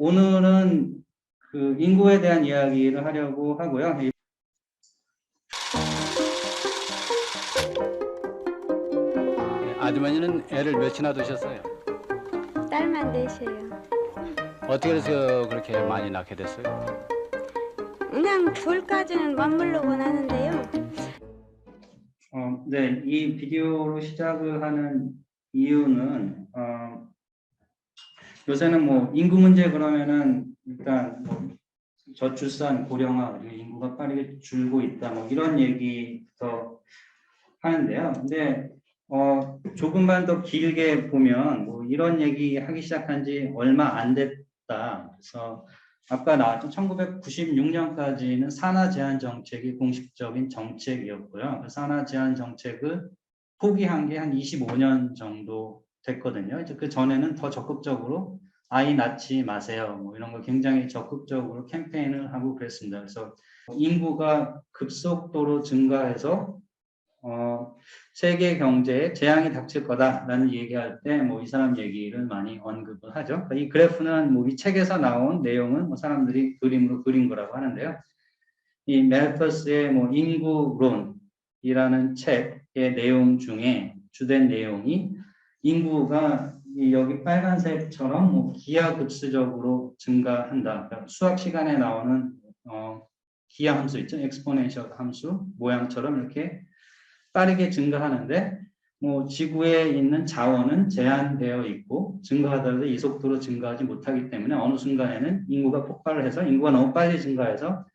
오늘은 그 인구에 대한 이야기를 하려고 하고요. 아주머니는 애를 몇이나 두셨어요? 딸만 넷이에요. 어떻게 해서 그렇게 많이 낳게 됐어요? 그냥 둘까지는 맞물려고 하는데요. 네, 이 비디오로 시작을 하는 이유는 요새는 뭐 인구 문제 그러면은 일단 뭐 저출산, 고령화, 그리고 인구가 빠르게 줄고 있다, 뭐 이런 얘기부터 하는데요. 근데 조금만 더 길게 보면 뭐 이런 얘기 하기 시작한 지 얼마 안 됐다. 그래서 아까 나왔던 1996년까지는 산하 제한 정책이 공식적인 정책이었고요. 그 산하 제한 정책을 포기한 게 한 25년 정도 됐거든요. 이제 그 전에는 더 적극적으로 아이 낳지 마세요, 뭐 이런 걸 굉장히 적극적으로 캠페인을 하고 그랬습니다. 그래서 인구가 급속도로 증가해서 세계 경제에 재앙이 닥칠 거다라는 얘기할 때 뭐 이 사람 얘기를 많이 언급을 하죠. 이 그래프는 뭐 이 책에서 나온 내용은 뭐 사람들이 그림으로 그린 거라고 하는데요. 이 멜터스의 뭐 인구론이라는 책의 내용 중에 주된 내용이 인구가 여기 빨간색처럼 뭐 기하급수적으로 증가한다. 그러니까 수학 시간에 나오는 기하 함수 있죠, 엑스포넨셜 함수 모양처럼 이렇게 빠르게 증가하는데 뭐 지구에 있는 자원은 제한되어 있고 증가하더라도 이 속도로 증가하지 못하기 때문에 어느 순간에는 인구가 폭발을 해서 인구가 너무 빨리 증가해서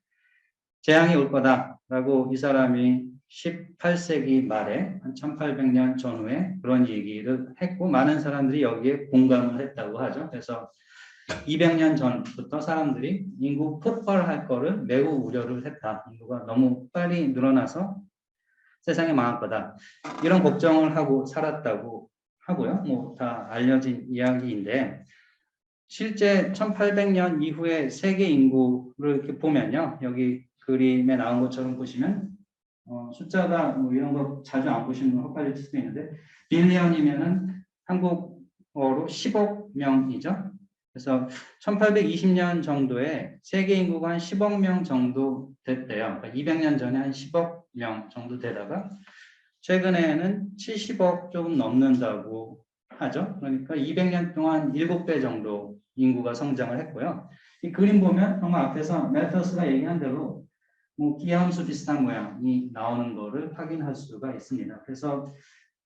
재앙이 올 거다라고 이 사람이 18세기 말에 한 1800년 전후에 그런 얘기를 했고 많은 사람들이 여기에 공감을 했다고 하죠. 그래서 200년 전부터 사람들이 인구 폭발할 거를 매우 우려를 했다. 인구가 너무 빨리 늘어나서 세상이 망할 거다. 이런 걱정을 하고 살았다고 하고요. 뭐 다 알려진 이야기인데 실제 1800년 이후에 세계 인구를 이렇게 보면요. 여기 그림에 나온 것처럼 보시면 숫자가 뭐 이런 거 자주 안 보시면 헛갈릴 수도 있는데 빌리언이면은 한국어로 10억 명이죠. 그래서 1820년 정도에 세계 인구가 한 10억 명 정도 됐대요. 그러니까 200년 전에 한 10억 명 정도 되다가 최근에는 70억 조금 넘는다고 하죠. 그러니까 200년 동안 7배 정도 인구가 성장을 했고요. 이 그림 보면 정말 앞에서 멜터스가 얘기한 대로 뭐 기하함수 비슷한 모양이 나오는 거를 확인할 수가 있습니다. 그래서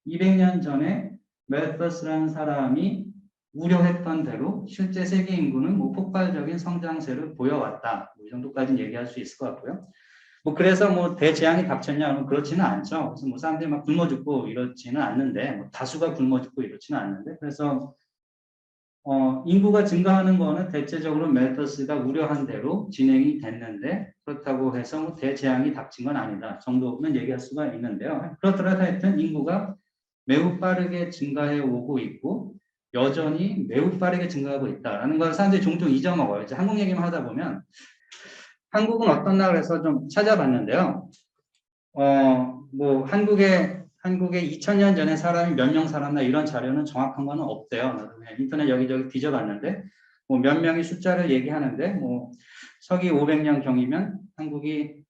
200년 전에 멜터스라는 사람이 우려했던 대로 실제 세계 인구는 뭐 폭발적인 성장세를 보여왔다. 뭐 이 정도까지는 얘기할 수 있을 것 같고요. 뭐 그래서 뭐 대재앙이 닥쳤냐? 그렇지는 않죠. 그래서 뭐 사람들이 막 굶어 죽고 이렇지는 않는데, 뭐 다수가 굶어 죽고 이렇지는 않는데, 그래서 인구가 증가하는 거는 대체적으로 멜터스가 우려한 대로 진행이 됐는데 그렇다고 해서 뭐 대재앙이 닥친 건 아니다 정도는 얘기할 수가 있는데요. 그렇더라도 하여튼 인구가 매우 빠르게 증가해 오고 있고 여전히 매우 빠르게 증가하고 있다라는 걸 사람들이 종종 잊어먹어요. 이제 한국 얘기만 하다 보면 한국은 어떤 나라 해서 좀 찾아봤는데요. 뭐 한국에 2000년 전에 사람이 몇 명 살았나 이런 자료는 정확한 거는 없대요. 인터넷 여기저기 뒤져봤는데 뭐 몇 명의 숫자를 얘기하는데 뭐 서기 500년 경이면 한국이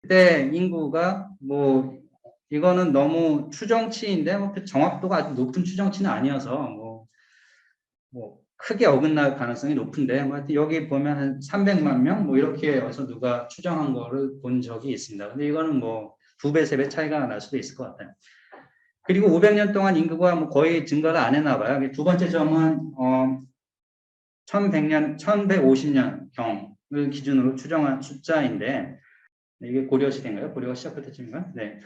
그때 인구가 뭐 이거는 너무 추정치인데 뭐 그 정확도가 아주 높은 추정치는 아니어서 뭐 크게 어긋날 가능성이 높은데 뭐 여기 보면 한 300만 명 뭐 이렇게 해서 누가 추정한 거를 본 적이 있습니다. 근데 이거는 뭐 2배, 3배 차이가 날 수도 있을 것 같아요. 그리고 500년 동안 인구가 뭐 거의 증가를 안 했나 봐요. 두 번째 점은 1150년 경을 기준으로 추정한 숫자인데 이게 고려 시대인가요? 고려가 시작할 때쯤인가? 네.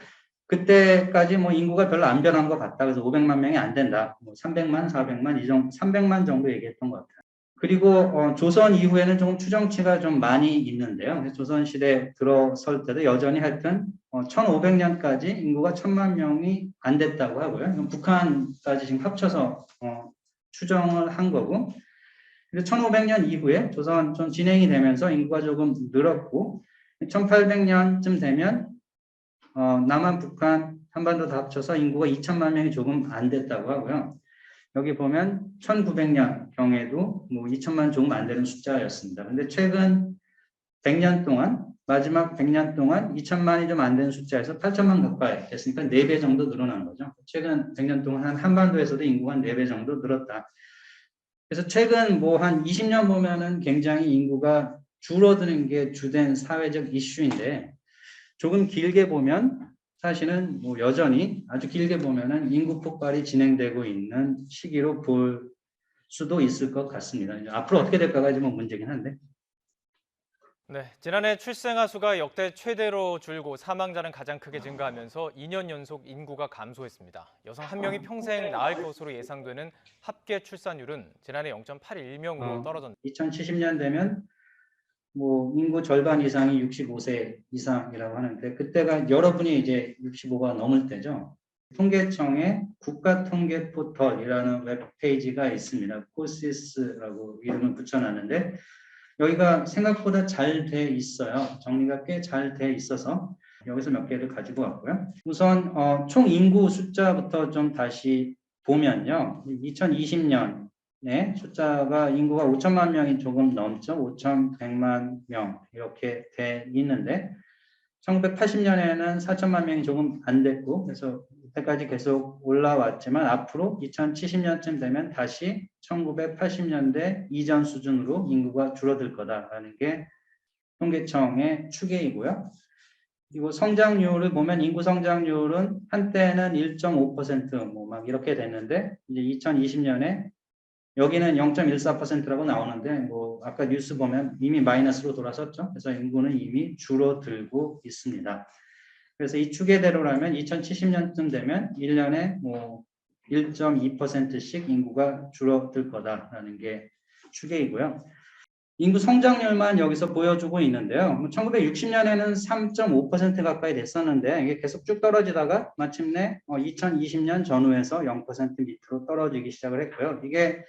그때까지 뭐 인구가 별로 안 변한 것 같다. 그래서 500만 명이 안 된다. 뭐 300만, 400만 이 정도, 300만 정도 얘기했던 것 같아요. 그리고 조선 이후에는 좀 추정치가 좀 많이 있는데요. 조선 시대 들어설 때도 여전히 하여튼 1500년까지 인구가 1000만 명이 안 됐다고 하고요. 북한까지 지금 합쳐서 추정을 한 거고. 1500년 이후에 조선 좀 진행이 되면서 인구가 조금 늘었고 1800년쯤 되면 남한, 북한, 한반도 다 합쳐서 인구가 2천만 명이 조금 안 됐다고 하고요. 여기 보면 1900년 경에도 뭐 2천만 조금 안 되는 숫자였습니다. 근데 최근 100년 동안 마지막 100년 동안 2천만이 좀 안 되는 숫자에서 8천만 가까이 됐으니까 4배 정도 늘어난 거죠. 최근 100년 동안 한반도에서도 인구가 4배 정도 늘었다. 그래서 최근 뭐 한 20년 보면은 굉장히 인구가 줄어드는 게 주된 사회적 이슈인데 조금 길게 보면 사실은 뭐 여전히 아주 길게 보면은 인구 폭발이 진행되고 있는 시기로 볼 수도 있을 것 같습니다. 앞으로 어떻게 될까가 좀 문제긴 한데. 네, 지난해 출생아 수가 역대 최대로 줄고 사망자는 가장 크게 증가하면서 2년 연속 인구가 감소했습니다. 여성 한 명이 평생 낳을 것으로 예상되는 합계 출산율은 지난해 0.81명으로 떨어졌습니다. 2070년 되면 뭐 인구 절반 이상이 65세 이상이라고 하는데 그때가 여러분이 이제 65가 넘을 때죠. 통계청의 국가통계포털이라는 웹페이지가 있습니다. 코시스라고 이름을 붙여놨는데 여기가 생각보다 잘 돼 있어요. 정리가 꽤 잘 돼 있어서 여기서 몇 개를 가지고 왔고요. 우선 총 인구 숫자부터 좀 다시 보면요. 2020년에 숫자가 인구가 5천만 명이 조금 넘죠. 5,100만 명 이렇게 돼 있는데 1980년에는 4천만 명이 조금 안 됐고 그래서 그때까지 계속 올라왔지만 앞으로 2070년쯤 되면 다시 1980년대 이전 수준으로 인구가 줄어들 거다라는 게 통계청의 추계이고요. 그리고 성장률을 보면 인구 성장률은 한때는 1.5% 뭐 막 이렇게 됐는데 이제 2020년에 여기는 0.14%라고 나오는데 뭐 아까 뉴스 보면 이미 마이너스로 돌아섰죠. 그래서 인구는 이미 줄어들고 있습니다. 그래서 이 추계대로라면 2070년쯤 되면 1년에 뭐 1.2%씩 인구가 줄어들 거다라는 게 추계이고요. 인구 성장률만 여기서 보여주고 있는데요. 1960년에는 3.5% 가까이 됐었는데 이게 계속 쭉 떨어지다가 마침내 2020년 전후에서 0% 밑으로 떨어지기 시작을 했고요. 이게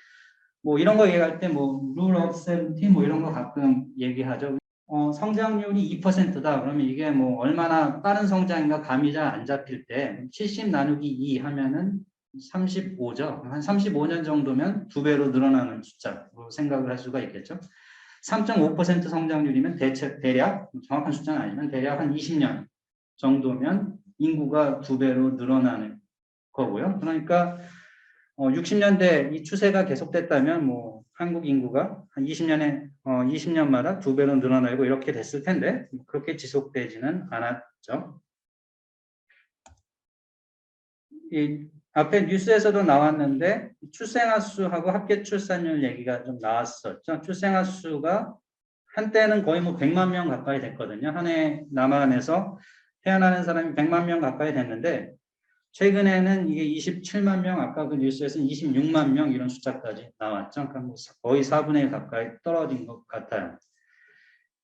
뭐 이런 거 얘기할 때 뭐 룰 오브 세븐티 뭐 이런 거 가끔 얘기하죠. 성장률이 2%다. 그러면 이게 뭐 얼마나 빠른 성장인가 감이 잘 안 잡힐 때 70 나누기 2 하면은 35죠. 한 35년 정도면 2배로 늘어나는 숫자로 생각을 할 수가 있겠죠. 3.5% 성장률이면 대략 정확한 숫자는 아니면 대략 한 20년 정도면 인구가 2배로 늘어나는 거고요. 그러니까 60년대 이 추세가 계속됐다면 뭐 한국 인구가 한 20년마다 2배로 늘어나고 이렇게 됐을 텐데 그렇게 지속되지는 않았죠. 이 앞에 뉴스에서도 나왔는데 출생아 수하고 합계 출산율 얘기가 좀 나왔었죠. 출생아 수가 한때는 거의 뭐 100만 명 가까이 됐거든요. 한 해 남한에서 태어나는 사람이 100만 명 가까이 됐는데 최근에는 이게 27만 명, 아까 그 뉴스에서는 26만 명 이런 숫자까지 나왔죠. 그러니까 뭐 거의 4분의 1 가까이 떨어진 것 같아요.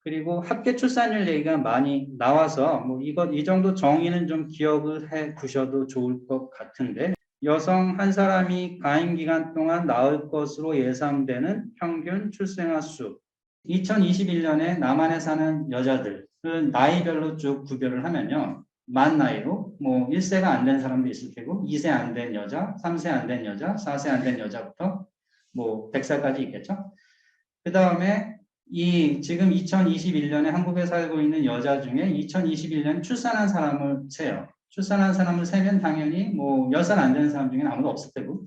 그리고 합계 출산율 얘기가 많이 나와서 뭐 이 정도 정의는 좀 기억을 해 두셔도 좋을 것 같은데 여성 한 사람이 가임 기간 동안 낳을 것으로 예상되는 평균 출생아 수 2021년에 남한에 사는 여자들은 나이별로 쭉 구별을 하면요. 만 나이로 뭐 1세가 안 된 사람도 있을 테고 2세 안 된 여자, 3세 안 된 여자, 4세 안 된 여자부터 뭐 100살까지 있겠죠. 그 다음에 이 지금 2021년에 한국에 살고 있는 여자 중에 2021년 출산한 사람을 세요. 출산한 사람을 세면 당연히 뭐 10살 안 되는 사람 중에는 아무도 없을 테고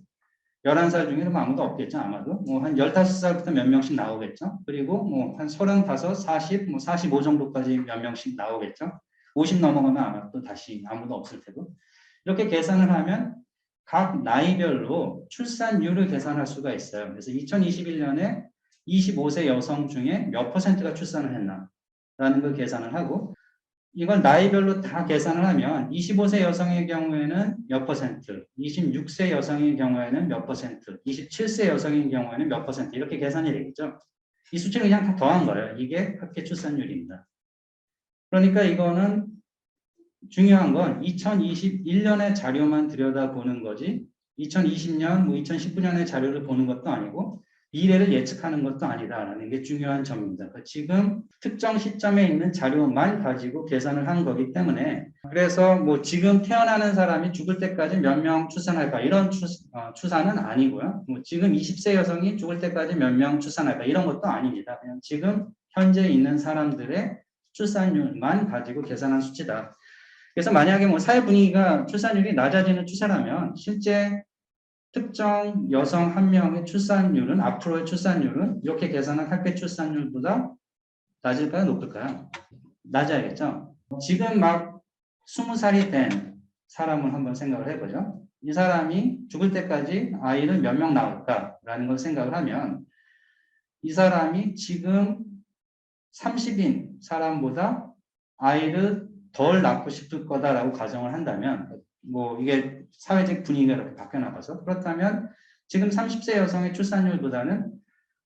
11살 중에는 아무도 없겠죠. 아마도 뭐 한 15살부터 몇 명씩 나오겠죠. 그리고 뭐 한 35, 40, 뭐 45 정도까지 몇 명씩 나오겠죠. 50 넘어가면 아마 또 다시 아무도 없을 테고 이렇게 계산을 하면 각 나이별로 출산율을 계산할 수가 있어요. 그래서 2021년에 25세 여성 중에 몇 퍼센트가 출산을 했나라는 걸 계산을 하고 이걸 나이별로 다 계산을 하면 25세 여성의 경우에는 몇 퍼센트, 26세 여성의 경우에는 몇 퍼센트, 27세 여성의 경우에는 몇 퍼센트 이렇게 계산이 되겠죠. 이 수치를 그냥 다 더한 거예요. 이게 합계 출산율입니다. 그러니까 이거는 중요한 건 2021년의 자료만 들여다보는 거지 2020년, 뭐 2019년의 자료를 보는 것도 아니고 미래를 예측하는 것도 아니다라는 게 중요한 점입니다. 그러니까 지금 특정 시점에 있는 자료만 가지고 계산을 한 거기 때문에 그래서 뭐 지금 태어나는 사람이 죽을 때까지 몇 명 출산할까 이런 추산은 아니고요. 뭐 지금 20세 여성이 죽을 때까지 몇 명 출산할까 이런 것도 아닙니다. 그냥 지금 현재 있는 사람들의 출산율만 가지고 계산한 수치다. 그래서 만약에 뭐 사회 분위기가 출산율이 낮아지는 추세라면 실제 특정 여성 한 명의 출산율은 앞으로의 출산율은 이렇게 계산한 합계 출산율보다 낮을까요? 높을까요? 낮아야겠죠. 지금 막 20살이 된 사람을 한번 생각을 해보죠. 이 사람이 죽을 때까지 아이를 몇 명 낳을까라는 걸 생각을 하면 이 사람이 지금 30인 사람보다 아이를 덜 낳고 싶을 거다라고 가정을 한다면 뭐 이게 사회적 분위기가 이렇게 바뀌어 나가서 그렇다면 지금 30세 여성의 출산율보다는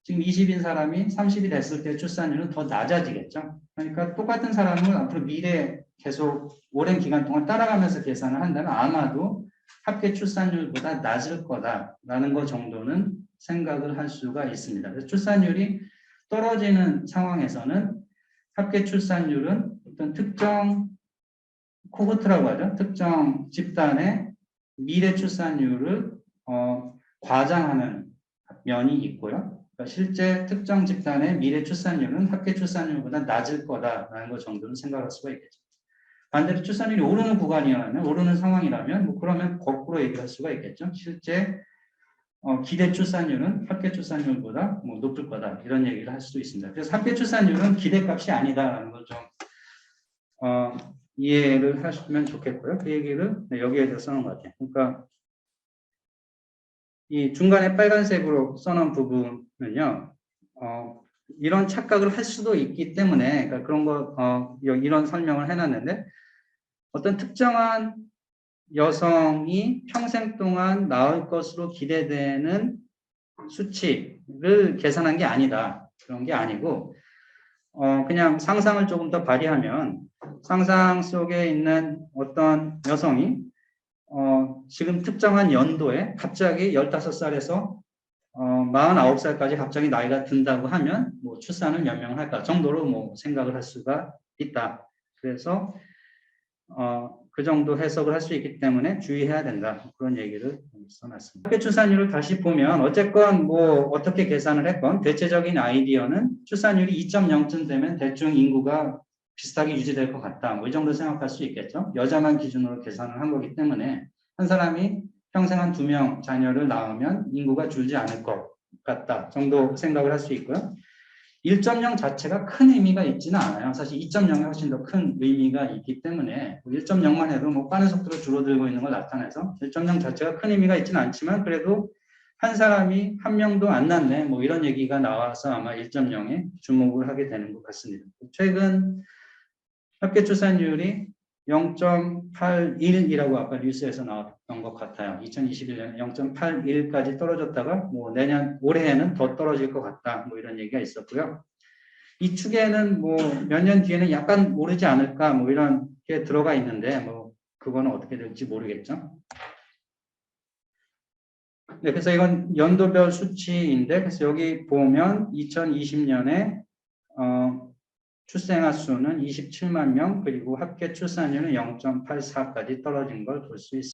지금 20인 사람이 30이 됐을 때 출산율은 더 낮아지겠죠. 그러니까 똑같은 사람을 앞으로 미래에 계속 오랜 기간 동안 따라가면서 계산을 한다면 아마도 합계 출산율보다 낮을 거다라는 것 정도는 생각을 할 수가 있습니다. 그래서 출산율이 떨어지는 상황에서는 합계 출산율은 어떤 특정 코호트라고 하죠. 특정 집단의 미래 출산율을 과장하는 면이 있고요. 그러니까 실제 특정 집단의 미래 출산율은 합계 출산율보다 낮을 거다라는 것 정도는 생각할 수가 있겠죠. 반대로 출산율이 오르는 구간이라면, 오르는 상황이라면, 뭐 그러면 거꾸로 얘기할 수가 있겠죠. 실제 기대 출산율은 합계 출산율보다 뭐 높을 거다 이런 얘기를 할 수도 있습니다. 그래서 합계 출산율은 기대값이 아니다라는 걸 좀 이해를 하시면 좋겠고요. 그 얘기를 여기에서 써놓은 것 같아요. 그러니까 이 중간에 빨간색으로 써놓은 부분은요, 이런 착각을 할 수도 있기 때문에 그러니까 그런 거 이런 설명을 해놨는데 어떤 특정한 여성이 평생 동안 낳을 것으로 기대되는 수치를 계산한 게 아니다. 그런 게 아니고 그냥 상상을 조금 더 발휘하면 상상 속에 있는 어떤 여성이 지금 특정한 연도에 갑자기 15살에서 49살까지 갑자기 나이가 든다고 하면 뭐 출산을 몇 명을 할까 정도로 뭐 생각을 할 수가 있다. 그래서 그 정도 해석을 할 수 있기 때문에 주의해야 된다. 그런 얘기를 써놨습니다. 합계 출산율을 다시 보면 어쨌건 뭐 어떻게 계산을 했건 대체적인 아이디어는 출산율이 2.0쯤 되면 대충 인구가 비슷하게 유지될 것 같다. 뭐 이 정도 생각할 수 있겠죠. 여자만 기준으로 계산을 한 거기 때문에 한 사람이 평생 한 2명 자녀를 낳으면 인구가 줄지 않을 것 같다 정도 생각을 할 수 있고요. 1.0 자체가 큰 의미가 있지는 않아요. 사실 2.0이 훨씬 더 큰 의미가 있기 때문에 1.0만 해도 뭐 빠른 속도로 줄어들고 있는 걸 나타내서 1.0 자체가 큰 의미가 있지는 않지만 그래도 한 사람이 한 명도 안 낳네 뭐 이런 얘기가 나와서 아마 1.0에 주목을 하게 되는 것 같습니다. 최근 합계 출산율이 0.81이라고 아까 뉴스에서 나왔던 것 같아요. 2021년에 0.81까지 떨어졌다가 뭐 올해에는 더 떨어질 것 같다. 뭐 이런 얘기가 있었고요. 이 축에는 뭐 몇 년 뒤에는 약간 오르지 않을까 뭐 이런 게 들어가 있는데 뭐 그거는 어떻게 될지 모르겠죠. 네, 그래서 이건 연도별 수치인데 그래서 여기 보면 2020년에 출생아 수는 27만 명, 그리고 합계 출산율은 0.84까지 떨어진 걸 볼 수 있습니다.